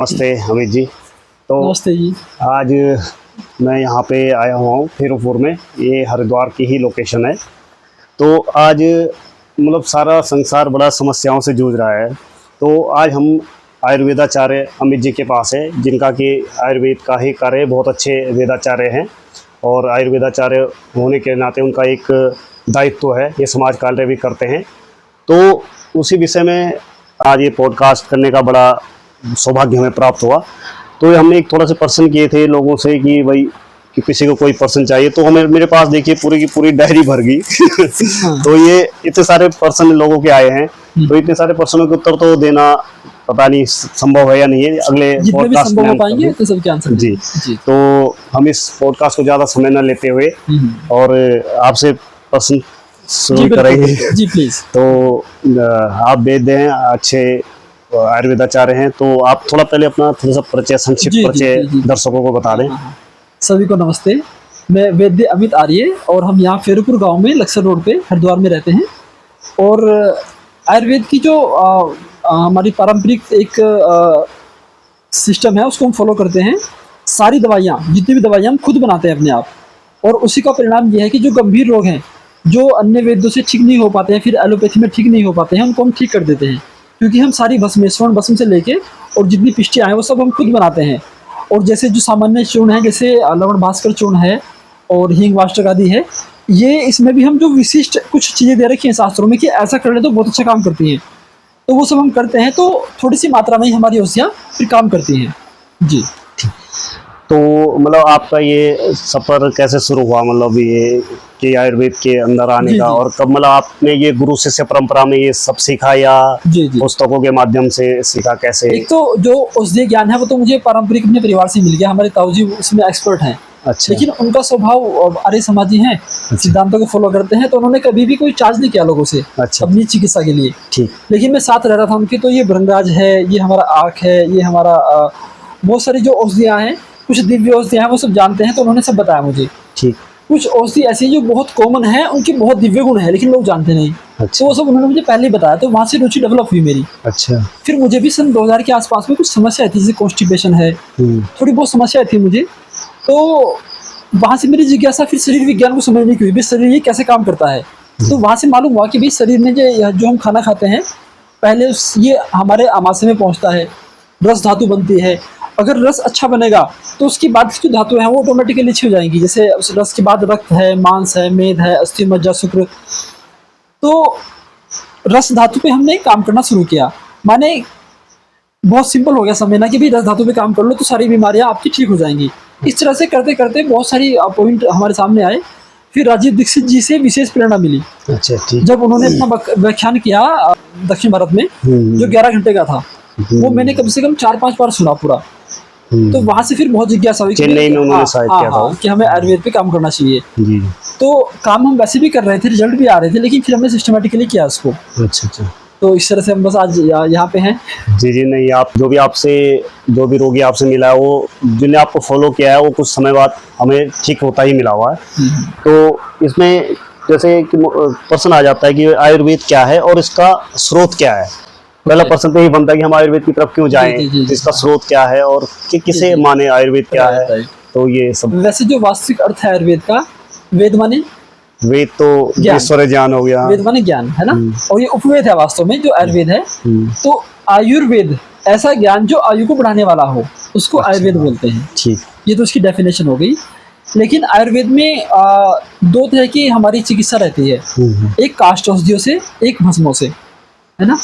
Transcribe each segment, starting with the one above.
नमस्ते अमित जी। तो नमस्ते जी। आज मैं यहाँ पे आया हुआ हूँ फेरोपुर में, ये हरिद्वार की ही लोकेशन है। तो आज मतलब सारा संसार बड़ा समस्याओं से जूझ रहा है। तो आज हम आयुर्वेदाचार्य अमित जी के पास है, जिनका कि आयुर्वेद का ही कार्य, बहुत अच्छे वेदाचार्य हैं और आयुर्वेदाचार्य होने के नाते उनका एक दायित्व है, ये समाज कार्य भी करते हैं। तो उसी विषय में आज ये पॉडकास्ट करने का बड़ा सौभाग्य हमें प्राप्त हुआ। तो हमने एक थोड़ा सा प्रश्न किए थे लोगों से कि भाई कि किसी को कोई प्रश्न चाहिए, तो हमें मेरे पास देखिए पूरी की पूरी डायरी भर गई। तो ये इतने सारे प्रश्न लोगों के आए हैं, तो इतने सारे प्रश्नों के उत्तर तो देना पता नहीं संभव है या नहीं है। अगले पॉडकास्ट में पाएंगे तो सबके आंसर जी। तो हम इस पॉडकास्ट को ज़्यादा समय न लेते हुए और आपसे प्रश्न शुरू करेंगे जी प्लीज। तो आप वैद्य हैं, अच्छे आयुर्वेदाचार्य हैं, तो आप थोड़ा पहले अपना थोड़ा सा परिचय, संक्षिप्त परिचय दर्शकों को बता दें। सभी को नमस्ते। मैं वैद्य अमित आर्य और हम यहाँ फेरोपुर गांव में लक्सर रोड पे हरिद्वार में रहते हैं। और आयुर्वेद की जो हमारी पारंपरिक एक सिस्टम है उसको हम फॉलो करते हैं। सारी दवाइयाँ, जितनी भी दवाइयाँ हम खुद बनाते हैं अपने आप, और उसी का परिणाम ये है कि जो गंभीर रोग हैं जो अन्य वैद्यों से ठीक नहीं हो पाते हैं, फिर एलोपैथी में ठीक नहीं हो पाते हैं, उनको हम ठीक कर देते हैं। क्योंकि हम सारी भस्म, स्वर्ण भस्म से लेके और जितनी पिष्टियाँ हैं वो सब हम खुद बनाते हैं। और जैसे जो सामान्य चूर्ण है, जैसे लवण भास्कर चूर्ण है और हींग वाष्टक आदि है, ये इसमें भी हम जो विशिष्ट कुछ चीज़ें दे रखी हैं शास्त्रों में कि ऐसा कर ले तो बहुत अच्छा काम करती हैं, तो वो सब हम करते हैं। तो थोड़ी सी मात्रा में ही हमारी औषधियाँ फिर काम करती हैं जी। तो मतलब आपका ये सफ़र कैसे शुरू हुआ, मतलब ये कि आयुर्वेद के अंदर आने का, और कब मतलब आपने ये गुरु शिष्य परंपरा में ये सब सीखा या पुस्तकों के माध्यम से सीखा, कैसे? एक तो जो औषधीय ज्ञान है वो तो मुझे पारंपरिक अपने परिवार से मिल गया, हमारे ताऊजी उसमें एक्सपर्ट हैं। अच्छा। लेकिन उनका स्वभाव आर्य समाजी है, सिद्धांतों को फॉलो करते हैं, तो उन्होंने कभी भी कोई चार्ज नहीं किया लोगों से। अच्छा। अपनी चिकित्सा के लिए। ठीक। लेकिन मैं साथ रह रहा था उनके, तो ये भृंगराज है, ये हमारा आँख है, ये हमारा बहुत सारी जो औषधियाँ हैं, कुछ दिव्य औषधियाँ हैं, वो सब जानते हैं, तो उन्होंने सब बताया मुझे। ठीक। कुछ औषधि ऐसी जो बहुत कॉमन है, उनके बहुत दिव्य गुण है लेकिन लोग जानते नहीं। अच्छा। तो वो सब उन्होंने मुझे पहले ही बताया, तो वहाँ से रुचि डेवलप हुई मेरी। अच्छा। फिर मुझे भी सन 2000 के आसपास में कुछ समस्या थी, जैसे कॉन्स्टिपेशन है, थोड़ी बहुत समस्या थी मुझे। तो वहाँ से मेरी जिज्ञासा फिर शरीर विज्ञान को समझने की हुई, भाई शरीर ये कैसे काम करता है। तो वहाँ से मालूम हुआ कि भाई शरीर में जो हम खाना खाते हैं, पहले ये हमारे आमाशय में पहुँचता है, रस धातु बनती है। अगर रस अच्छा बनेगा तो उसके बाद जो धातु है वो ऑटोमेटिकली अच्छी हो जाएंगी। जैसे उस रस के बाद रक्त है, मांस है, मेद है, अस्थि, मज्जा, शुक्र। तो रस धातु पे हमने काम करना शुरू किया। माने बहुत सिंपल हो गया समझना कि भाई रस धातु पे काम कर लो तो सारी बीमारियां आपकी ठीक हो जाएंगी। इस तरह से करते करते बहुत सारी पॉइंट हमारे सामने आए। फिर राजीव दीक्षित जी से विशेष प्रेरणा मिली। अच्छा, ठीक। जब उन्होंने अपना व्याख्यान किया दक्षिण भारत में, जो 11 घंटे का था, वो मैंने कम से कम 4-5 बार सुना पूरा। तो वहाँ से फिर बहुत जिज्ञासा हुई चेन्नई में उन्होंने शायद किया था कि हमें आयुर्वेद पे काम करना चाहिए जी। तो काम हम वैसे भी कर रहे थे, रिजल्ट भी आ रहे थे, लेकिन फिर हमने सिस्टमेटिकली किया उसको। अच्छा। तो इस तरह से हम बस आज यहाँ पे हैं जी। जी नहीं, आप जो भी रोगी आपसे मिला है, वो जिन्होंने आपको फॉलो किया है, वो कुछ समय बाद हमें ठीक होता ही मिला हुआ है। तो इसमें जैसे कि प्रश्न आ जाता है कि आयुर्वेद क्या है और इसका स्रोत क्या है। पहला प्रश्न तो यही बनता है कि हम आयुर्वेद की तरफ क्यों जाएं, इसका स्रोत क्या है और किसे माने आयुर्वेद क्या है। तो ये सब वैसे जो वास्तविक अर्थ है आयुर्वेद का, वेद माने वेद तो ईश्वर ज्ञान हो गया, वेद माने ज्ञान है ना, और ये उपवेद है वास्तव में जो आयुर्वेद है। तो आयुर्वेद ऐसा ज्ञान जो आयु को बढ़ाने वाला हो, उसको आयुर्वेद बोलते हैं। ठीक, ये तो उसकी डेफिनेशन हो गई। लेकिन आयुर्वेद में 2 तरह की हमारी चिकित्सा रहती है, एक काष्ठ औषधियों से, एक भस्मों से, है ना।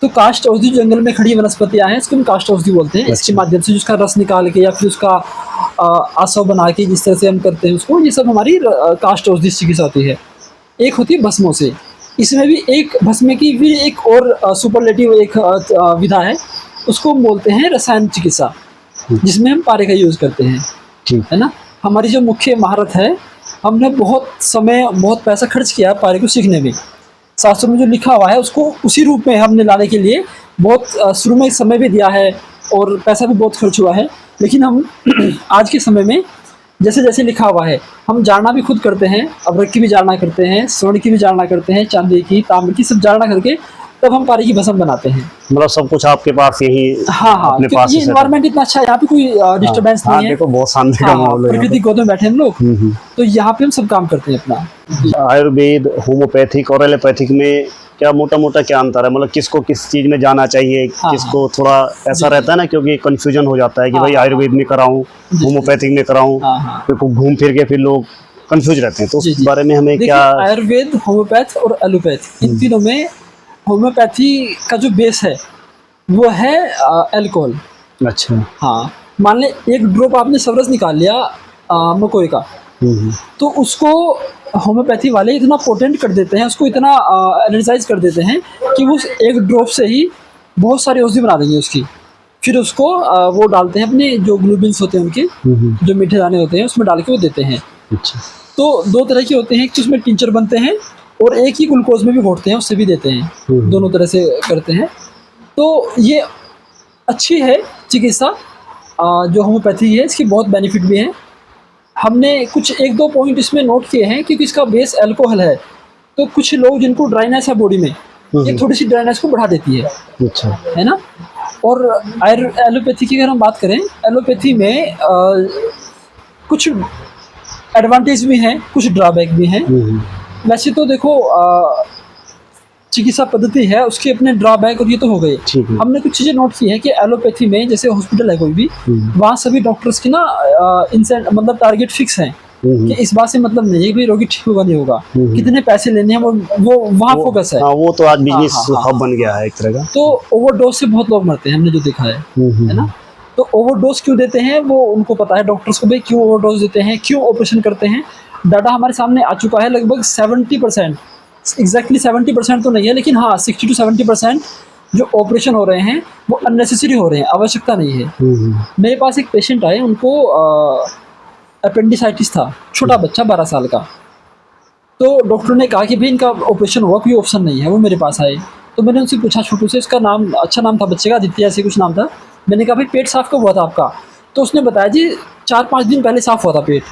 तो काष्ठ औषधि जंगल में खड़ी वनस्पतियाँ हैं, इसको हम काष्ठ औषधि बोलते हैं। इसके माध्यम से उसका रस निकाल के या फिर उसका आसव बना के जिस तरह से हम करते हैं उसको, ये सब हमारी काष्ठ औषधि चिकित्सा होती है। एक होती है भस्मों से। इसमें भी एक भस्म की भी एक और सुपरलेटिव एक विधा है, उसको हम बोलते हैं रसायन चिकित्सा, जिसमें हम पारे का यूज़ करते हैं, है ना। हमारी जो मुख्य महारत है, हमने बहुत समय बहुत पैसा खर्च किया पारे को सीखने में। शास्त्रों में जो लिखा हुआ है उसको उसी रूप में हमने लाने के लिए बहुत शुरू में समय भी दिया है और पैसा भी बहुत खर्च हुआ है। लेकिन हम आज के समय में जैसे जैसे लिखा हुआ है, हम जाना भी खुद करते हैं, अभ्रक की भी जाना करते हैं, स्वर्ण की भी जाना करते हैं, चांदी की, तांबे की, सब जाना करके तब हम पारी की भस्म बनाते हैं। मतलब सब कुछ आपके पास यही हाँ हाँ, अपने क्योंकि पास ये ही setup इन्वायरमेंट इतना अच्छा है, यहाँ पे कोई डिस्टर्बेंस हाँ, नहीं है। देखो बहुत शांति का हाँ, माहौल है यहाँ प्रकृति गोद में बैठे हम लोग, तो यहाँ पे हम सब काम करते हैं अपना। पे। आयुर्वेद, होम्योपैथिक और एलोपैथिक में क्या मोटा मोटा क्या अंतर है, मतलब किसको किस चीज में जाना चाहिए, हाँ, किसको थोड़ा ऐसा रहता है ना, क्योंकि कंफ्यूजन हो जाता है कि हाँ, भाई हाँ, आयुर्वेद में कराऊं, जी, होम्योपैथिक में कराऊं, हाँ हाँ फिर घूम फिर के फिर लोग कंफ्यूज रहते हैं, तो जी उस जी। बारे में हमें देखिए, क्या। आयुर्वेद, होम्योपैथ और एलोपैथ, इन तीनों में होम्योपैथी का जो बेस है वो है अल्कोहल। अच्छा। हाँ, मान लें एक ड्रॉप आपने सरस निकाल लिया मकोई का, हम्म। तो उसको होम्योपैथी वाले इतना पोटेंट कर देते हैं, उसको इतना एनर्जाइज कर देते हैं कि वो उस एक ड्रॉप से ही बहुत सारी औषधि बना देंगे उसकी। फिर उसको वो डालते हैं अपने जो ग्लूबिन्स होते हैं उनके, जो मीठे दाने होते हैं उसमें डाल के वो देते हैं। अच्छा। तो दो तरह के होते हैं, एक तो उसमें टिंचर बनते हैं और एक ही ग्लूकोज में भी घोटते हैं, उससे भी देते हैं। दोनों तरह से करते हैं। तो ये अच्छी है चिकित्सा जो होम्योपैथी है, इसके बहुत बेनिफिट भी हैं। हमने कुछ एक दो पॉइंट इसमें नोट किए हैं, क्योंकि इसका बेस अल्कोहल है, तो कुछ लोग जिनको ड्राइनेस है बॉडी में, ये थोड़ी सी ड्राइनेस को बढ़ा देती है। अच्छा। है ना। और एलोपैथी की अगर हम बात करें, एलोपैथी में कुछ एडवांटेज भी हैं, कुछ ड्रॉबैक भी हैं। वैसे तो देखो चिकित्सा पद्धति है, उसके अपने ड्रॉबैक और ये तो हो गए। हमने कुछ चीज़ें नोट की है कि एलोपैथी में जैसे हॉस्पिटल है कोई भी, वहाँ सभी डॉक्टर्स की ना मतलब टारगेट फिक्स हैं कि इस बात से मतलब नहीं है कि रोगी ठीक होगा नहीं होगा, कितने पैसे लेने हैं, वो वहाँ फोकस है। वो तो आज बिजनेस हब बन गया है एक तरह का। तो ओवरडोज से बहुत लोग मरते हैं, हमने जो देखा है ना। तो ओवरडोज क्यों देते हैं वो उनको पता है, डॉक्टर्स को भाई क्यों ओवरडोज देते हैं, क्यों ऑपरेशन करते हैं। डाटा हमारे सामने आ चुका है, लगभग 70%, एग्जैक्टली 70% तो नहीं है, लेकिन हाँ 60 to 70% जो ऑपरेशन हो रहे हैं वो अननेसेसरी हो रहे हैं, आवश्यकता नहीं है। मेरे पास एक पेशेंट आए, उनको अपेंडिसाइटिस था, छोटा बच्चा 12 साल का। तो डॉक्टर ने कहा कि भाई इनका ऑपरेशन हुआ, कोई ऑप्शन नहीं है। वो मेरे पास आए, तो मैंने उनसे पूछा, छोटू से, इसका नाम अच्छा नाम था बच्चे का, आदित्य ऐसे कुछ नाम था। मैंने कहा भाई पेट साफ कब हुआ था आपका? तो उसने बताया जी 4-5 दिन पहले साफ़ हुआ था पेट।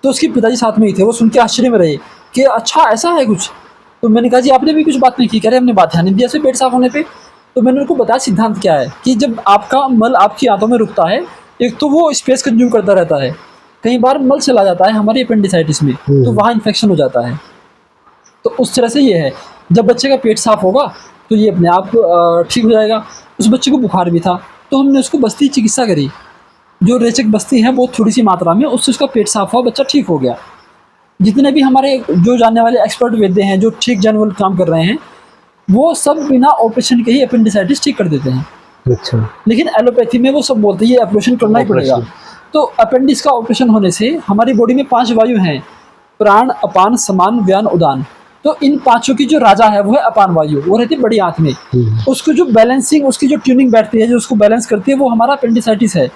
तो उसके पिताजी साथ में ही थे, वो सुन के आश्चर्य में रहे कि अच्छा ऐसा है कुछ। तो मैंने कहा जी आपने भी कुछ बात नहीं की? कह रहे हमने बात ध्यान नहीं दिया से पेट साफ होने पे। तो मैंने उनको बताया सिद्धांत क्या है कि जब आपका मल आपकी आंतों में रुकता है, एक तो वो स्पेस कंज्यूम करता रहता है, कई बार मल चला जाता है हमारी अपेंडिसाइटिस में, तो वहाँ इन्फेक्शन हो जाता है। तो उस तरह से ये है, जब बच्चे का पेट साफ होगा तो ये अपने आप ठीक हो जाएगा। उस बच्चे को बुखार भी था, तो हमने उसको बस्ती चिकित्सा करी, जो रेचक बस्ती है बहुत थोड़ी सी मात्रा में, उससे उसका पेट साफ हुआ, बच्चा ठीक हो गया। जितने भी हमारे जो जानने वाले एक्सपर्ट वैद्य हैं जो ठीक जानवर काम कर रहे हैं, वो सब बिना ऑपरेशन के ही अपेंडिसाइटिस ठीक कर देते हैं। अच्छा। लेकिन एलोपैथी में वो सब बोलते हैं ये ऑपरेशन करना ही पड़ेगा। तो अपेंडिक्स का ऑपरेशन होने से हमारी बॉडी में 5 वायु हैं, प्राण, अपान, समान, व्यान, उदान। तो इन पांचों की जो राजा है वो है अपान वायु, वो रहती है बड़ी आंत में। उसको जो बैलेंसिंग, उसकी जो ट्यूनिंग बैठती है, जो उसको बैलेंस करती है, वो हमारा अपेंडिसाइटिस है।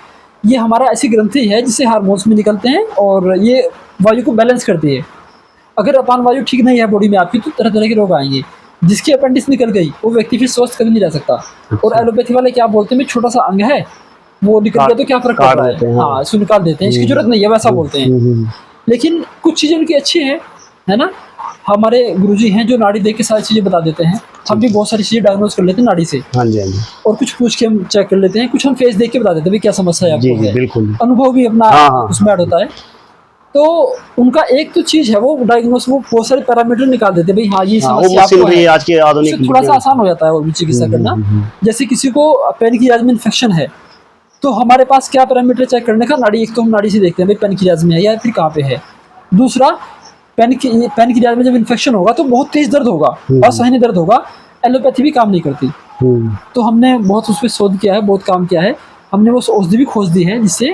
ये हमारा ऐसी ग्रंथि है जिससे हार्मोन्स में निकलते हैं और ये वायु को बैलेंस करती है। अगर अपान वायु ठीक नहीं है बॉडी में आपकी, तो तरह तरह के रोग आएंगे। जिसकी अपेंडिक्स निकल गई वो व्यक्ति फिर स्वस्थ कभी नहीं रह सकता। और एलोपैथी वाले क्या बोलते हैं, छोटा सा अंग है वो निकल गया तो क्या फर्क पड़ रहा है, हाँ इसको निकाल देते हैं, इसकी जरूरत नहीं है, वैसा बोलते हैं। लेकिन कुछ चीज़ें उनकी अच्छी हैं, है ना। हमारे गुरुजी हैं जो नाड़ी देख के सारी चीज़ें बता देते हैं। हम भी बहुत सारी चीज़ें डायग्नोज कर लेते हैं नाड़ी से। हाँ जी, हाँ जी। और कुछ पूछ के हम चेक कर लेते हैं, कुछ हम फेस देख के बता देते हैं भाई क्या समस्या है आपको। जी, बिल्कुल। अनुभव भी अपना उसमें ऐड होता है। तो उनका एक तो चीज़ है, वो डायग्नोस, वो बहुत सारे पैरामीटर निकाल देते हैं भाई, हाँ ये समस्या आपको है। आज के आधुनिक थोड़ा सा आसान हो जाता है और चिकित्सा करना। जैसे किसी को पेनक्रियाज में इन्फेक्शन है, तो हमारे पास क्या पैरामीटर चेक करने का, नाड़ी, एक तो हम नाड़ी से देखते हैं भाई पेनक्रियाज में है या फिर कहाँ पे है। दूसरा, पेनक्रियाज में जब इन्फेक्शन होगा तो बहुत तेज दर्द होगा, असहनीय दर्द होगा, एलोपैथी भी काम नहीं करती। तो हमने बहुत उस पर शोध किया है, बहुत काम किया है। हमने वो औषधि भी खोज दी है जिससे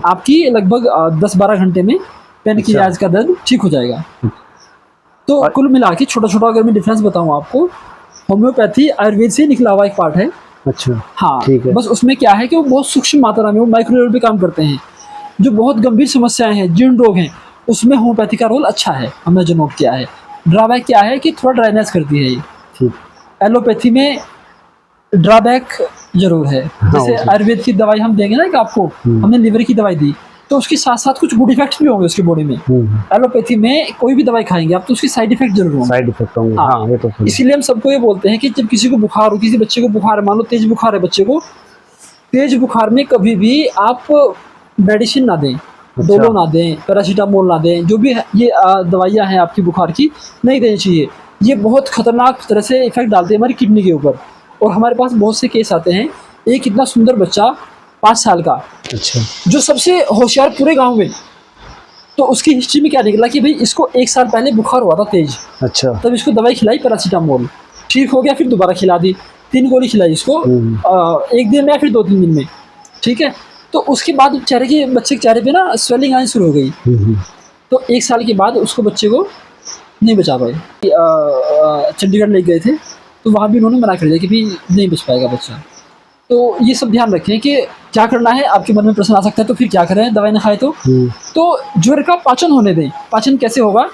आपकी लगभग 10-12 घंटे में पेनक्रियाज का दर्द ठीक हो जाएगा। तो कुल मिला के छोटा छोटा अगर मैं डिफरेंस बताऊँ आपको, होम्योपैथी आयुर्वेद से निकला हुआ एक पार्ट है। अच्छा, हाँ, ठीक है। बस उसमें क्या है कि वो बहुत सूक्ष्म मात्रा में, वो माइक्रो लेवल पे काम करते हैं। जो बहुत गंभीर समस्याएं हैं, जीर्ण रोग हैं, उसमें होम्योपैथी का रोल अच्छा है, हमने जो नोट किया है। ड्रॉबैक क्या है कि थोड़ा ड्राइनेस करती है ये। एलोपैथी में ड्रॉबैक जरूर है। जैसे आयुर्वेद की दवाई हम देंगे ना कि आपको, हमने लीवर की दवाई दी, तो उसके साथ साथ कुछ गुड इफेक्ट्स भी होंगे उसकी बॉडी में। एलोपैथी में कोई भी दवाई खाएंगे आप तो उसके साइड इफेक्ट जरूर होंगे। साइड इफेक्ट होंगे, हाँ ये तो सही। इसीलिए हम सबको ये बोलते हैं कि जब किसी को बुखार हो, किसी बच्चे को बुखार है, मान लो तेज बुखार है बच्चे को, तेज बुखार में कभी भी आप मेडिसिन ना दें, डोलो ना दें, पैरासीटामोल ना दें, जो भी ये दवाइयाँ हैं आपकी बुखार की, नहीं देनी चाहिए। ये बहुत खतरनाक तरह से इफेक्ट डालते हैं हमारी किडनी के ऊपर। और हमारे पास बहुत से केस आते हैं, एक इतना सुंदर बच्चा 5 साल का, अच्छा, जो सबसे होशियार पूरे गांव में, तो उसकी हिस्ट्री में क्या निकला कि भाई इसको 1 साल पहले बुखार हुआ था तेज, अच्छा, तब इसको दवाई खिलाई पैरासीटामोल, ठीक हो गया, फिर दोबारा खिला दी, 3 गोली खिलाई इसको 1 दिन में या फिर 2-3 दिन में, ठीक है। तो उसके बाद बच्चे के चेहरे पे ना स्वेलिंग आनी शुरू हो गई। तो 1 साल के बाद उसको बच्चे को नहीं बचा पाए। चंडीगढ़ ले गए थे तो वहाँ भी उन्होंने मना कर दिया कि भाई नहीं बच पाएगा बच्चा। तो ये सब ध्यान रखें कि क्या करना है। आपके मन में प्रश्न आ सकता है तो फिर क्या करें, दवाई ना खाए तो ज्वर का पाचन होने दें। पाचन कैसे होगा,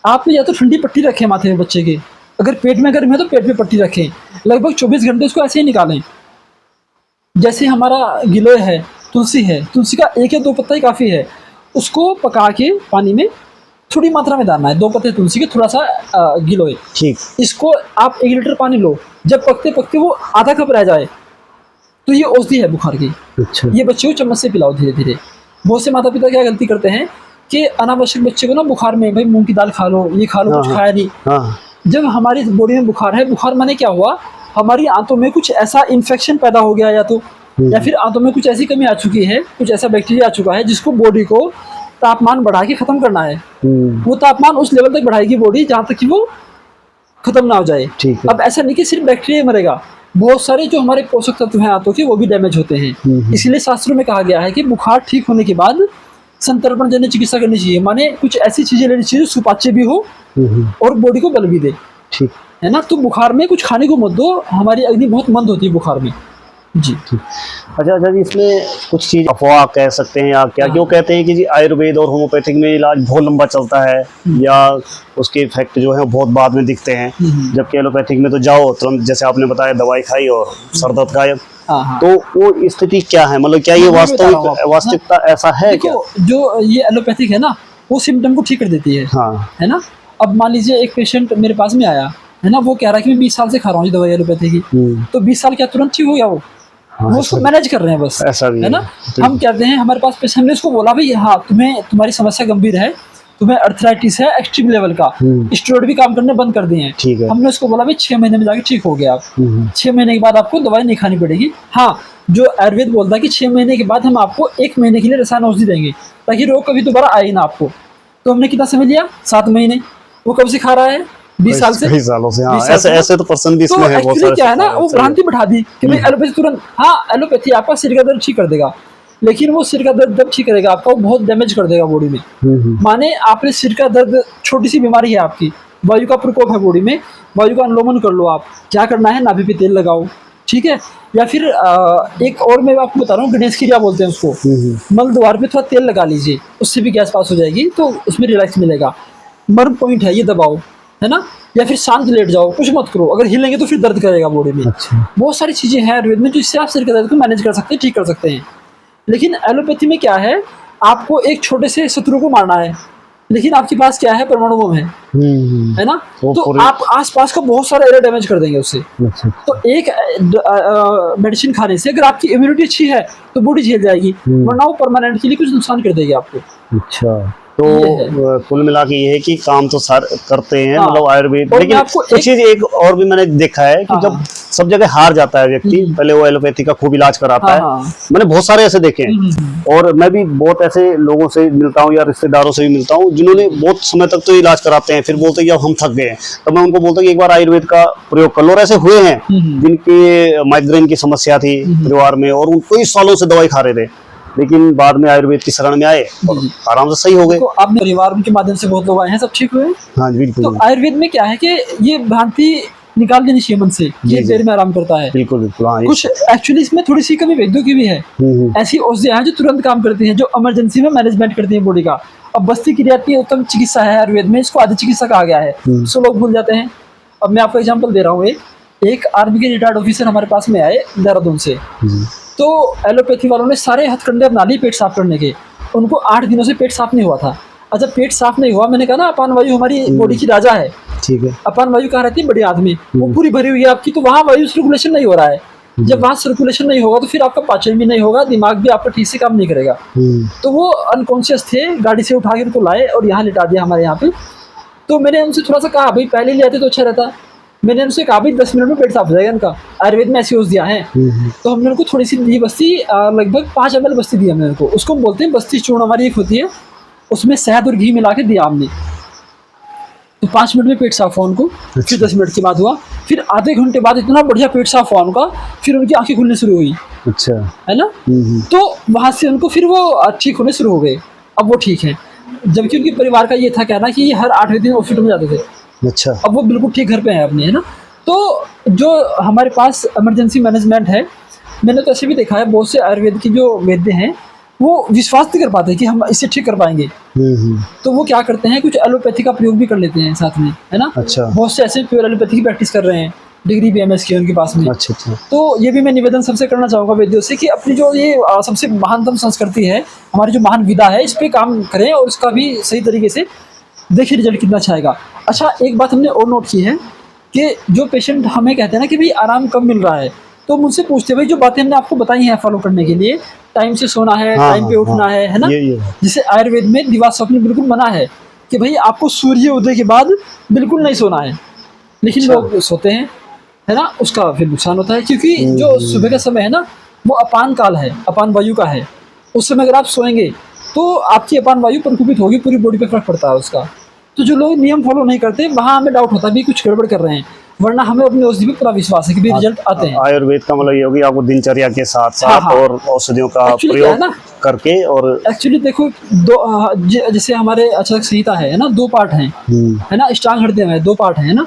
आप या तो ठंडी पट्टी रखें माथे में बच्चे के, अगर पेट में गर्म है तो पेट में पट्टी रखें, लगभग 24 घंटे उसको ऐसे ही निकालें। जैसे हमारा गिलोय है, तुलसी है, तुलसी का 1 या 2 पत्ता ही काफ़ी है, उसको पका के पानी में थोड़ी मात्रा में डालना है, 2 पत्ते तुलसी के, थोड़ा सा गिलोय, ठीक। इसको आप 1 लीटर पानी लो, जब पकते पकते वो आधा कप रह जाए तो ये औषधि है बुखार की। अच्छा। ये बच्चे को चम्मच से पिलाओ धीरे धीरे। बहुत से माता पिता क्या गलती करते हैं कि अनावश्यक बच्चे को ना बुखार में भाई मूंग की दाल खा लो, ये खा लो, कुछ खाया नहीं। जब हमारी बॉडी में बुखार है, बुखार माने क्या हुआ, हमारी आंतों में कुछ ऐसा इन्फेक्शन पैदा हो गया या फिर आंतों में कुछ ऐसी कमी आ चुकी है, कुछ ऐसा बैक्टीरिया आ चुका है जिसको बॉडी को तापमान बढ़ा के खत्म करना है। वो तापमान उस लेवल तक बढ़ाएगी बॉडी जहाँ तक कि वो खत्म ना हो जाए। अब ऐसा नहीं कि सिर्फ बैक्टीरिया मरेगा, बहुत सारे जो हमारे पोषक तत्व हैं आंतों के वो भी डैमेज होते हैं। इसलिए शास्त्रों में कहा गया है कि बुखार ठीक होने के बाद संतर्पण जन्य चिकित्सा करनी चाहिए, माने कुछ ऐसी चीजें लेनी चाहिए सुपाच्य भी हो और बॉडी को बल भी दे, ठीक है ना। तो बुखार में कुछ खाने को मत दो, हमारी अग्नि बहुत मंद होती है बुखार में जी। अच्छा जी, इसमें कुछ चीज अफवाह कह सकते हैं या क्या, क्यों कहते हैं कि जी आयुर्वेद और होम्योपैथिक में इलाज बहुत लंबा चलता है या उसके इफेक्ट जो है बहुत बाद में दिखते हैं, जबकि एलोपैथिक में तो जाओ तुरंत, जैसे आपने बताया, दवाई खाई और सर दर्द गायब। तो वो स्थिति क्या है, मतलब क्या ये वास्तविकता ऐसा है क्या? जो ये एलोपैथिक है ना, वो सिम्टम को ठीक कर देती है, है ना। अब मान लीजिए एक पेशेंट मेरे पास में आया है ना, वो कह रहा है कि मैं 20 साल से खा रहा हूँ दवाई एलोपैथी की, तो 20 साल क्या तुरंत ठीक हो गया? वो उसको मैनेज कर रहे हैं बस, ऐसा भी है ना। हम कहते हैं हमारे पास पेशेंट, हमने उसको बोला भाई हाँ तुम्हारी समस्या गंभीर है, तुम्हें अर्थराइटिस है एक्सट्रीम लेवल का, स्टेरॉइड भी काम करने बंद कर दिए हैं। हमने उसको बोला भाई 6 महीने में जाके ठीक हो गया आप, 6 महीने के बाद आपको दवाई नहीं खानी पड़ेगी। हाँ, जो आयुर्वेद बोलता है कि 6 महीने के बाद हम आपको 1 महीने के लिए रसायन औषधि देंगे ताकि रोग कभी दोबारा आए ना आपको। तो हमने कितना समय लिया? 7 महीने। वो कब से खा रहा है? 20 साल से, 20 सालों से। हाँ, ऐसे तो पर्सन भी इसमें है बहुत सारे। क्या है ना, वो भ्रांति बैठा दी कि भाई एलोपैथी तुरंत, हाँ एलोपैथी आपका सिर का दर्द ठीक कर देगा, लेकिन वो सिर का दर्द जब ठीक करेगा आपका, वो बहुत डैमेज कर देगा बॉडी में। माने आपने सिर का दर्द, छोटी सी बीमारी है आपकी, वायु का प्रकोप है बॉडी में, वायु का अनुलोमन कर लो। आप क्या करना है, नाभि पे तेल लगाओ, ठीक है। या फिर एक और मैं आपको बता रहा हूँ, गणेश क्रिया बोलते हैं उसको, मल द्वार पे थोड़ा तेल लगा लीजिए, उससे भी गैस पास हो जाएगी, तो उसमें रिलैक्स मिलेगा। मर्म पॉइंट है, ये दबाओ, है ना। या फिर शांत लेट जाओ, कुछ मत करो, अगर हिलेंगे तो फिर दर्द करेगा बॉडी में। अच्छा। बहुत सारी चीजें हैं आयुर्वेद में जिससे आप सिर के दर्द को मैनेज कर सकते हैं, ठीक कर सकते हैं। लेकिन एलोपैथी में क्या है, आपको एक छोटे से शत्रु को मारना है, लेकिन आपके पास क्या है, परमाणु बम है ना। तो आप आसपास का बहुत सारा एरिया डैमेज कर देंगे उससे। अच्छा। तो एक मेडिसिन खाने से अगर आपकी इम्यूनिटी अच्छी है तो बॉडी झेल जाएगी, वरना वो परमानेंट के लिए कुछ नुकसान कर देगी आपको। अच्छा। तो कुल मिला के ये है कि काम तो सारे करते हैं, मतलब आयुर्वेद, लेकिन कुछ चीज एक और भी मैंने देखा है कि जब सब जगह हार जाता है व्यक्ति, पहले वो एलोपैथी का खूब इलाज कराता है। मैंने बहुत सारे ऐसे देखे हैं, और मैं भी बहुत ऐसे लोगों से मिलता हूँ या रिश्तेदारों से भी मिलता हूँ जिन्होंने बहुत समय तक तो इलाज कराते हैं, फिर बोलते हैं कि अब हम थक गए हैं। तब मैं उनको बोलता हूँ कि एक बार आयुर्वेद का प्रयोग कर लो। और ऐसे हुए हैं जिनके माइग्रेन की समस्या थी परिवार में, और उन कई सालों से दवाई खा रहे थे, लेकिन बाद में आयुर्वेद की शरण में आए और आराम से सही हो गए। आपने परिवार के माध्यम से बहुत लोग आए हैं, सब ठीक हुए। हाँ बिल्कुल। तो आयुर्वेद में क्या है कि ये भ्रांति निकाल देनी चाहिए मन से, ये देर में आराम करता है। बिल्कुल बिल्कुल। हाँ, कुछ एक्चुअली इसमें थोड़ी सी कमी वैद्यों की भी है। ऐसी औषधियां हैं जो तुरंत काम करती हैं, जो इमरजेंसी में मैनेजमेंट करती है बॉडी का। अब बस्ती क्रिया की उत्तम चिकित्सा है आयुर्वेद में, इसको आदि चिकित्सा कहा गया है, सो लोग भूल जाते हैं। अब मैं आपको एग्जाम्पल दे रहा हूँ, एक आर्मी के रिटायर्ड ऑफिसर हमारे पास में आए देहरादून से, तो एलोपैथी वालों ने सारे हथकंडे अपना लिए पेट साफ करने के, उनको 8 दिनों से पेट साफ नहीं हुआ था। अच्छा, पेट साफ नहीं हुआ, मैंने कहा ना अपान वायु हमारी बॉडी की राजा है। ठीक है। अपान वायु कहाँ रहती है? बड़ी आदमी, वो पूरी भरी हुई है आपकी, तो वहाँ वायु सर्कुलेशन नहीं हो रहा है। जब वहाँ सर्कुलेशन नहीं होगा तो फिर आपका पाचन भी नहीं होगा, दिमाग भी आपका ठीक से काम नहीं करेगा। तो वो अनकॉन्शियस थे, गाड़ी से उठा के उनको लाए और यहाँ लिटा दिया हमारे यहाँ पे। तो मैंने उनसे थोड़ा सा कहा भाई पहले ले आते तो अच्छा रहता। मैंने उनसे कहा भाई 10 मिनट में पेट साफ हो जाएगा इनका, आयुर्वेद में ऐसी औषधि दिया है। तो हमने उनको थोड़ी सी दी बस्ती, लगभग 5 ml बस्ती दी हमने उनको। उसको हम बोलते हैं बस्ती चूर्ण, हमारी एक होती है, उसमें शहद और घी मिला के दिया हमने। तो 5 मिनट में पेट साफ हुआ उनको। फिर 10 मिनट के बाद हुआ, फिर आधे घंटे बाद इतना बढ़िया पेट साफ हुआ उनका, फिर उनकी आंखें खुलनी शुरू हुई। अच्छा, है ना। तो वहाँ से उनको फिर वो ठीक होने शुरू हो गए, अब वो ठीक है। जबकि उनके परिवार का ये था कहना कि ये हर 8वें दिन हॉस्पिटल में जाते थे। अच्छा, अब वो बिल्कुल ठीक घर पे हैं अपने, है ना। तो जो हमारे पास इमरजेंसी मैनेजमेंट है, मैंने तो ऐसे भी देखा है बहुत से आयुर्वेद की जो वैद्य हैं वो विश्वास नहीं कर पाते कि हम इसे ठीक कर पाएंगे। तो वो क्या करते हैं, कुछ एलोपैथी का प्रयोग भी कर लेते हैं साथ में, है ना। अच्छा। बहुत से ऐसे प्योर एलोपैथी की प्रैक्टिस कर रहे हैं, डिग्री BMS की उनके पास में। अच्छा अच्छा। तो ये भी मैं निवेदन सबसे करना चाहूँगा वैद्यों से कि अपनी जो ये सबसे महानतम संस्कृति है, हमारी जो महान विधा है, इस पर काम करें और इसका भी सही तरीके से देखिए रिजल्ट कितना अच्छा आएगा। अच्छा, एक बात हमने और नोट की है कि जो पेशेंट हमें कहते हैं ना कि भाई आराम कब मिल रहा है, तो मुझसे पूछते हैं भाई जो बातें हमने आपको बताई हैं फॉलो करने के लिए, टाइम से सोना है, टाइम पे उठना है ना। जिसे आयुर्वेद में दिवा स्वप्न बिल्कुल मना है कि भाई आपको सूर्य उदय के बाद बिल्कुल नहीं सोना है, लेकिन लोग सोते हैं, है ना। उसका फिर नुकसान होता है, क्योंकि जो सुबह का समय है ना वो अपान काल है, अपान वायु का है। उस समय अगर आप सोएंगे तो आपकी अपान वायु प्रकोपित होगी, पूरी बॉडी पे फर्क पड़ता है उसका। तो जो लोग नियम फॉलो नहीं करते वहाँ हमें डाउट होता है भी कुछ गड़बड़ कर रहे हैं, वरना हमें अपनी औषधि पे पूरा विश्वास है कि भी रिजल्ट आते हैं। आयुर्वेद का मतलब ये होगी आपको दिनचर्या के साथ साथ और औषधियों का प्रयोग करके। और एक्चुअली देखो जैसे हमारे आचरण संहिता है ना, 2 पार्ट हैं, है ना। अष्टांग हृदय में 2 पार्ट हैं ना।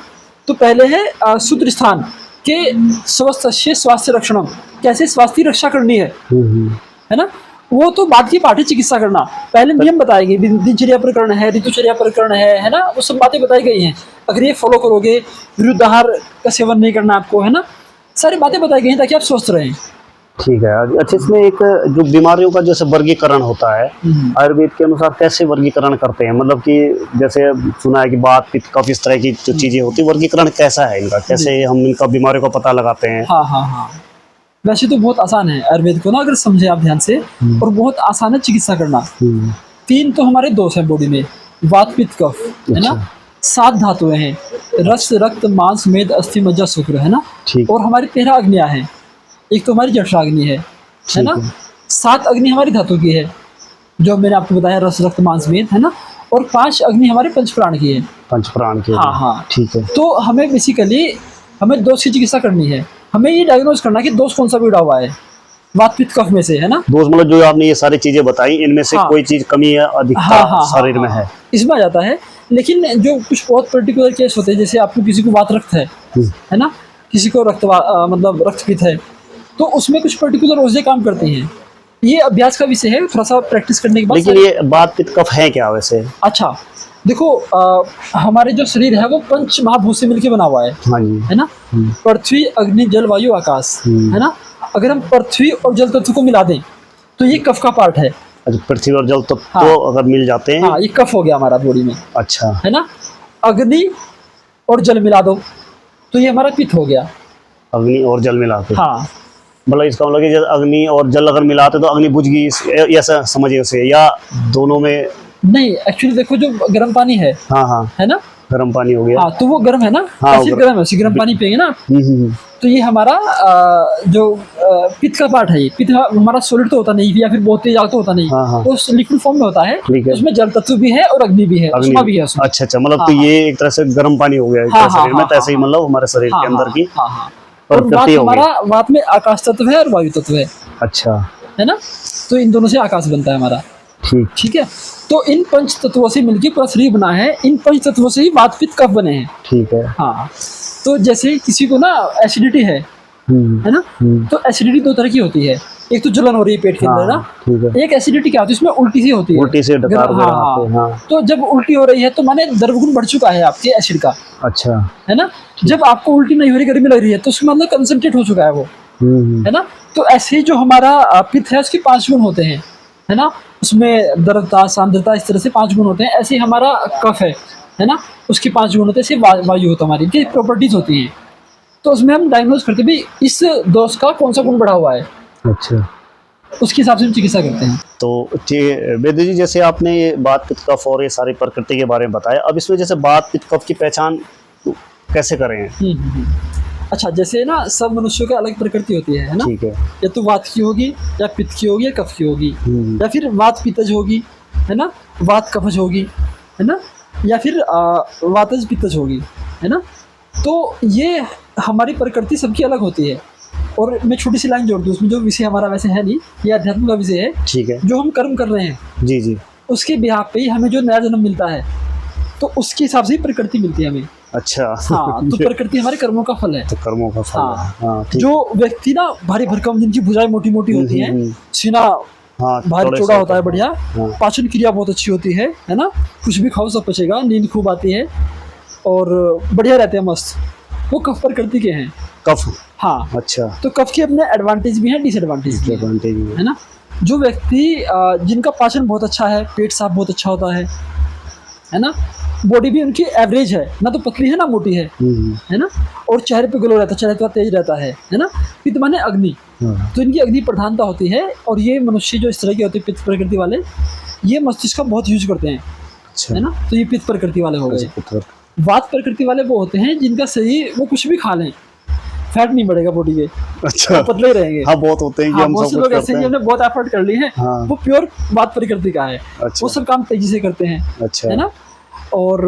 तो पहले है सूत्र स्थान के स्वास्थ्य रक्षणम, कैसे स्वास्थ्य रक्षा करनी है ना। वो तो बात की पार्ट है चिकित्सा करना। पहले नियम बताए गए, दिनचर्या प्रकरण है, ऋतुचर्या प्रकरण है ना। वो सब बातें बताई गई हैं, अगर ये फॉलो करोगे, विरुद्ध आहार का सेवन नहीं करना आपको, है ना। सारी बातें बताई गई हैं ताकि आप स्वस्थ रहें। ठीक है। अच्छा, इसमें एक जो बीमारियों का जैसे वर्गीकरण होता है, आयुर्वेद के अनुसार कैसे वर्गीकरण करते हैं? मतलब कि जैसे सुना है कि बात पित्त कफ इस तरह की जो चीजें होती है, वर्गीकरण कैसा है इनका, कैसे हम इनका बीमारियों का पता लगाते हैं? हाँ, वैसे तो बहुत आसान है आयुर्वेद को ना, अगर समझे आप ध्यान से, और बहुत आसान है चिकित्सा करना। 3 तो हमारे दोष हैं बॉडी में, वात पित्त कफ, है ना। 7 धातुएं हैं, रस रक्त मांस मेद अस्थि मज्जा शुक्र, है ना। और हमारी 13 अग्नियां हैं। एक तो हमारी जठराग्नि है ना। 7 अग्नि हमारी धातु की है, जो मैंने आपको बताया, रस रक्त मांस मेद, है ना। और 5 अग्नि हमारे पंचप्राण की है। पंचप्राण की, हाँ, ठीक है। तो हमें बेसिकली हमें दोष की चिकित्सा करनी है। हमें ये डायग्नोज करना कि दोष कौन सा भी हुआ है वात पित्त कफ में से, है ना। दोष मतलब जो आपने ये सारी चीजें बताई, इनमें से कोई चीज कमी या अधिकता शरीर में है, इसमें आ जाता है। लेकिन जो कुछ बहुत पर्टिकुलर केस होते हैं, जैसे आपको किसी को वात रक्त है ना, किसी को मतलब रक्तपित्त है, तो उसमें कुछ पर्टिकुलर औषधि काम करती हैं। ये अभ्यास का विषय है, थोड़ा सा प्रैक्टिस करने के बाद। लेकिन ये वात पित्त कफ है क्या वैसे? अच्छा देखो, हमारे जो शरीर है वो 5 महाभूत से मिलकर बना हुआ है। हाँ जी। है ना। पृथ्वी अग्नि जल वायु आकाश, है ना। अगर हम पृथ्वी और जल तत्व को मिला दें तो ये कफ का पार्ट है। अच्छा, पृथ्वी और जल तत्व तो अगर मिल जाते हैं, ये कफ हो गया हमारा बॉडी में। अच्छा, है ना। अग्नि और जल मिला दो तो ये हमारा पित्त हो गया। अग्नि और जल मिलाते, हाँ, मतलब इसका मतलब कि अग्नि और जल अगर मिलाते तो अग्नि बुझ गई, ऐसा समझिए उसे, या दोनों में? नहीं, एक्चुअली देखो जो गर्म पानी है, है ना, गर्म पानी हो गया, तो वो गर्म है ना, गर्म है, उसी गर्म पानी पिएंगे ना, तो ये हमारा जो पित्त का पार्ट है, ये पित्त हमारा सॉलिड तो होता नहीं, या फिर बहुत तेज आग तो होता नहीं, तो लिक्विड फॉर्म में होता है। उसमें जल तत्व भी है और अग्नि भी है, उष्मा भी है उसमें। अच्छा, मतलब तो ये एक तरह से गर्म पानी हो गया शरीर में, ऐसे ही मतलब हमारे शरीर के अंदर की प्रकृति हो गई। हमारा वात में आकाश तत्व है और वायु तत्व है। अच्छा, है ना। तो इन दोनों से आकाश बनता है हमारा। ठीक है। तो इन 5 तत्वों से मिलकर पूरा शरीर बना है। इन 5 तत्वों से ही वात पित्त कफ बने हैं। ठीक है। हाँ, तो जैसे किसी को ना एसिडिटी है ना, तो एसिडिटी 2 तरह की होती है। एक तो जलन हो रही है पेट के अंदर ना, एक एसिडिटी क्या होती है, इसमें उल्टी सी होती है, उल्टी से हाँ। तो जब उल्टी हो रही है तो माने द्रवगुण बढ़ चुका है आपके एसिड का। अच्छा, है ना। जब आपको उल्टी नहीं हो रही, गर्मी लग रही है, तो उसमें मतलब कंसंट्रेट हो चुका है वो, है ना। तो ऐसे ही जो हमारा पित्त है उसके 5 गुण होते हैं, है ना। उसमें दृढ़ता, सांद्रता, इस तरह से 5 गुण होते हैं। ऐसे ही हमारा कफ है ना, उसके 5 गुण होते हैं। ऐसे वायु होता है, हमारी इनकी प्रॉपर्टीज होती हैं। तो उसमें हम डायग्नोज करते हैं भाई इस दोष का कौन सा गुण बढ़ा हुआ है, अच्छा। उसके हिसाब से हम चिकित्सा करते हैं। तो वैद्य जी, जैसे आपने ये वात पित्त कफ और ये सारी प्रकृति के बारे में बताया, अब इसमें जैसे वात पित्त कफ की पहचान कैसे करें? अच्छा, जैसे ना सब मनुष्यों की अलग प्रकृति होती है ना। ठीक है। या तो वात की होगी, या पित्त की होगी, या कफ की होगी, या फिर वात पित्तज होगी, है ना, वात कफज होगी, है ना, या फिर वातज पित्तज होगी, है ना। तो ये हमारी प्रकृति सबकी अलग होती है। और मैं छोटी सी लाइन जोड़ दूँ उसमें, जो विषय हमारा वैसे है नहीं, ये अध्यात्म का विषय है। ठीक है। जो हम कर्म कर रहे हैं, जी जी, उसके बिहाफ पे ही हमें जो नया जन्म मिलता है, तो उसके हिसाब से ही प्रकृति मिलती है हमें। अच्छा। हाँ, तो प्रकृति हमारे कर्मों का फल है। तो कर्मों का फल है। हाँ, हाँ, ठीक। जो व्यक्ति ना भारी भरकम, जिनकी भुजाएं मोटी मोटी होती हैं, सीना हाँ, भारी चौड़ा होता है, बढ़िया, हाँ। पाचन क्रिया बहुत अच्छी होती है ना, कुछ भी खाओ सब पचेगा, नींद खूब आती है और बढ़िया रहते हैं, मस्त, वो कफ प्रकृति के हैं। कफ। हाँ। अच्छा। तो कफ के अपने एडवांटेज भी हैं, डिसएडवांटेज भी हैं, है ना। जो व्यक्ति जिनका पाचन बहुत अच्छा है, पेट साफ बहुत अच्छा होता है ना, बॉडी भी उनकी एवरेज है, ना तो पतली है ना मोटी है ना, और चेहरे पे ग्लो रहता है, चेहरे पे तेज रहता है ना। पित्त माने अग्नि, तो इनकी अग्नि प्रधानता होती है। और ये मनुष्य जो इस तरह के होते हैं पित्त प्रकृति वाले, ये मस्तिष्क का बहुत यूज करते हैं। अच्छा। है ना, तो ये पित्त प्रकृति वाले हो गए। अच्छा। वात प्रकृति वाले वो होते हैं जिनका शरीर, वो कुछ भी खा लें, फैट नहीं बढ़ेगा बॉडी पे, अच्छा, पतले ही रहेंगे। हाँ, बहुत होते हैं कि हम बहुत से लोग ऐसे ही, हमने बहुत एफर्ट कर लिए हैं, हाँ। वो प्योर वात प्रकृति का है। अच्छा। वो सब काम तेजी से करते हैं। अच्छा। है ना, और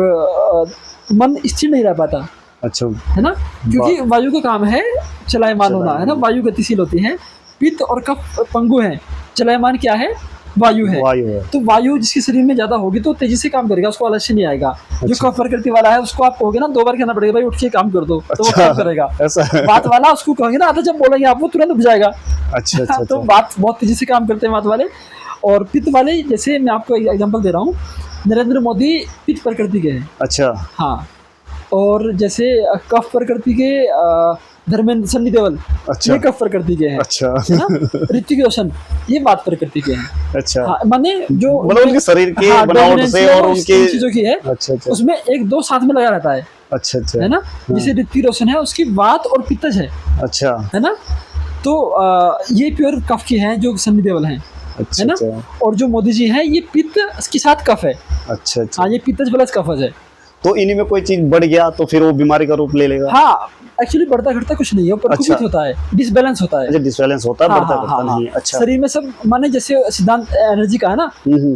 मन स्थिर नहीं रह पाता। अच्छा। है ना, क्योंकि वायु का काम है चलायमान होना, है ना, वायु गतिशील होती है। पित्त और कफ पंगु है, चलायमान क्या है, वायु है। तो वायु जिसके शरीर में ज्यादा होगी तो तेजी से काम करेगा, उसको आलस्य नहीं आएगा। अच्छा। जो कफ प्रकृति वाला है उसको आप कहोगे ना 2 बार कहना पड़ेगा, भाई उठ के काम कर दो, तो वो काम करेगा। बात वाला उसको कहोगे ना, जब बोलेंगे आप, वो तुरंत उठ जाएगा। अच्छा। तो बात बहुत तेजी से काम करते हैं बात वाले। और पित्त वाले, जैसे मैं आपको एग्जांपल दे रहा हूँ, नरेंद्र मोदी पित्त प्रकृति के हैं। अच्छा। हाँ। और जैसे कफ प्रकृति के धर्मेंद्र, सन्नी देओल, ये कफ प्रकृति के हैं। अच्छा। है ना, ऋतिक रोशन, ये वात प्रकृति के हैं। अच्छा। हाँ, माने जो मतलब उनके शरीर के बनावट से और उनके चीजों की है। अच्छा। उसमें 1-2 साथ में लगा रहता है। अच्छा। है ना, जैसे ऋतिक रोशन है, उसकी वात और पित्तज है। अच्छा। है ना, तो ये प्योर कफ के हैं जो सन्नी देओल हैं। अच्छा। है ना, और जो मोदी जी हैं, ये पित्त के साथ कफ है। अच्छा। हाँ, ये पित्तज प्लस कफज है। तो इन्हीं में कोई चीज बढ़ गया तो फिर वो बीमारी का रूप ले लेगा? हाँ, एक्चुअली बढ़ता घटता कुछ नहीं है, प्रकोपित होता है, डिसबैलेंस होता है। अच्छा, डिसबैलेंस होता है, बढ़ता घटता नहीं है। अच्छा। शरीर में सब, माने जैसे सिद्धांत एनर्जी का है ना,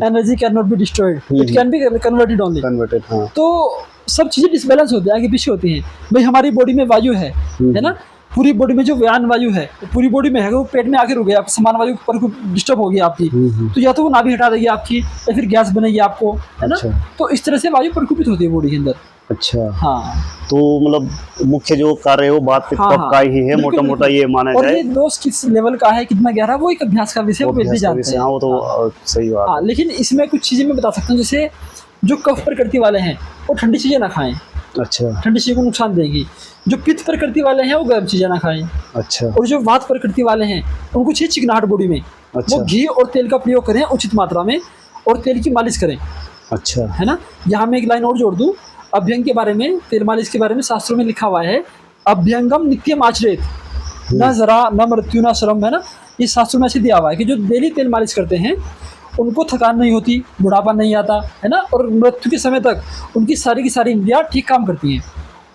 energy can not be destroyed, it can be converted only. Converted, हाँ। तो सब चीजें डिसबैलेंस होती है, आगे पीछे होती हैं। भाई हमारी बॉडी में वायु है ना, पूरी बॉडी में जो व्यान वायु है पूरी बॉडी में है, वो पेट में आगे रुक गया, समान वायु पर डिस्टर्ब हो गई आपकी, तो या तो वो नाभि हटा देगी आपकी, या फिर गैस बनेगी आपको, है ना। तो इस तरह से वायु प्रकोपित होती है बॉडी के अंदर। अच्छा। हाँ। तो मतलब मुख्य जो कार्य है वो बात का ही है, मोटा मोटा ये माना जाए। और ये दोष किस लेवल का है, कितना गहरा, वो एक अभ्यास का विषय, वो भी जानते हैं। हाँ, वो तो सही बात है। लेकिन इसमें कुछ चीजें मैं बता सकता हूँ, जैसे जो कफ प्रकृति वाले हैं वो ठंडी चीजें ना खाएं। अच्छा। ठंडी चीजें को नुकसान देगी। जो पित्त प्रकृति वाले हैं वो गर्म चीजें ना खाएं। अच्छा। और जो वात प्रकृति वाले हैं उनको चाहिए चिकनाहट बॉडी में। अच्छा। वो घी और तेल का प्रयोग करें उचित मात्रा में, और तेल की मालिश करें। अच्छा। है ना, यहाँ मैं एक लाइन और जोड़ दूँ, अभ्यंग के बारे में, तेल मालिश के बारे में शास्त्रों में लिखा हुआ है, अभ्यंगम नित्यम आचरेत, न जरा न मृत्यु न श्रम, है ना। ये शास्त्रों में ऐसे दिया हुआ है कि जो डेली तेल मालिश करते हैं उनको थकान नहीं होती, बुढ़ापा नहीं आता, है ना, और मृत्यु के समय तक उनकी सारी की सारी इंद्रियां ठीक काम करती हैं।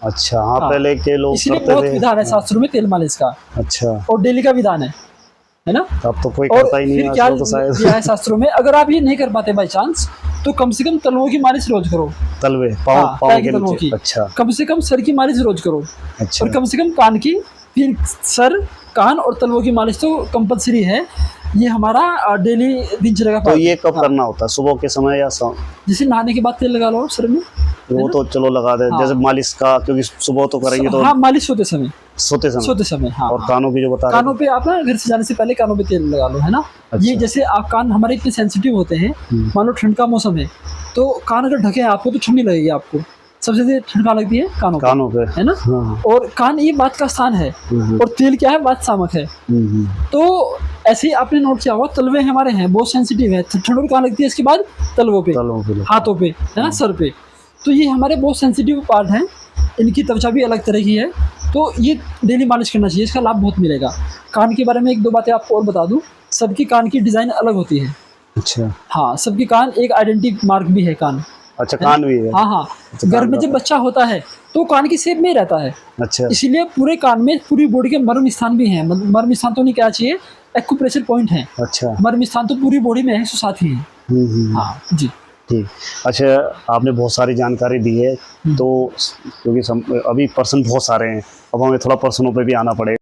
अच्छा। हाँ, पहले के लोग इसलिए बहुत विधान है शास्त्रों में तेल मालिश का। अच्छा। और डेली का विधान है ना। अब तो कोई करता ही नहीं है, क्या तो शायद दिया है शास्त्रों में। अगर आप ये नहीं कर पाते बाई चांस, तो कम से कम तलवों की मालिश रोज करो। तलवे, पाँव के तलवों की। अच्छा। कम से कम सर की मालिश रोज करो। अच्छा। और कम से कम कान की, फिर सर, कान और तलवों की मालिश तो कंपलसरी है। ये हमारा डेली दिनचर्या का। तो ये कब करना होता है, सुबह के समय या शाम? जैसे नहाने के बाद तेल लगा लो सर में, वो तो चलो लगा दे। जैसे मालिश का, क्योंकि सुबह तो करेंगे तो। हाँ, मालिश सोते समय। हाँ। और कानों की जो बता रहे, कानों पे आप ना घर से जाने से पहले कानों पे तेल लगा लो, है ना। अच्छा। ये जैसे आप कान हमारे इतने सेंसिटिव होते हैं, मान लो ठंड का मौसम है तो कान अगर ढके हैं आपको तो ठंडी लगेगी आपको, सबसे ज्यादा ठंड कहाँ लगती है, कानों पे, है ना। हाँ। और कान ये बात का स्थान है, और तेल क्या है, बात सामक है। तो ऐसे ही आपने नोट किया होगा, तलवे हमारे हैं बहुत सेंसिटिव है, ठंडोर कहाँ लगती है इसके बाद तलवों पे, हाथों पे, है ना, सर पे। तो ये हमारे बहुत सेंसिटिव पार्ट हैं, इनकी त्वचा भी अलग तरह की है, तो ये डेली मालिश करना चाहिए, इसका लाभ बहुत मिलेगा। कान के बारे में एक दो बातें आपको और बता दूं, सबकी कान की डिज़ाइन अलग होती है। अच्छा। हाँ, सबकी कान एक आइडेंटिटी मार्क भी है कान। अच्छा, कान भी है। हाँ हाँ, घर में जब बच्चा होता है तो कान की शेप में रहता है। अच्छा। इसीलिए पूरे कान में पूरी बॉडी के मर्म स्थान भी हैं, मर्म स्थान तो नहीं कहना चाहिए, एक्यूप्रेशर पॉइंट है। अच्छा। मर्म स्थान तो पूरी बॉडी में है, 107 ही है। हाँ जी, ठीक। अच्छा, आपने बहुत सारी जानकारी दी है, तो क्योंकि अभी पर्सन बहुत सारे हैं, अब हमें थोड़ा पर्सनों पे भी आना पड़ेगा।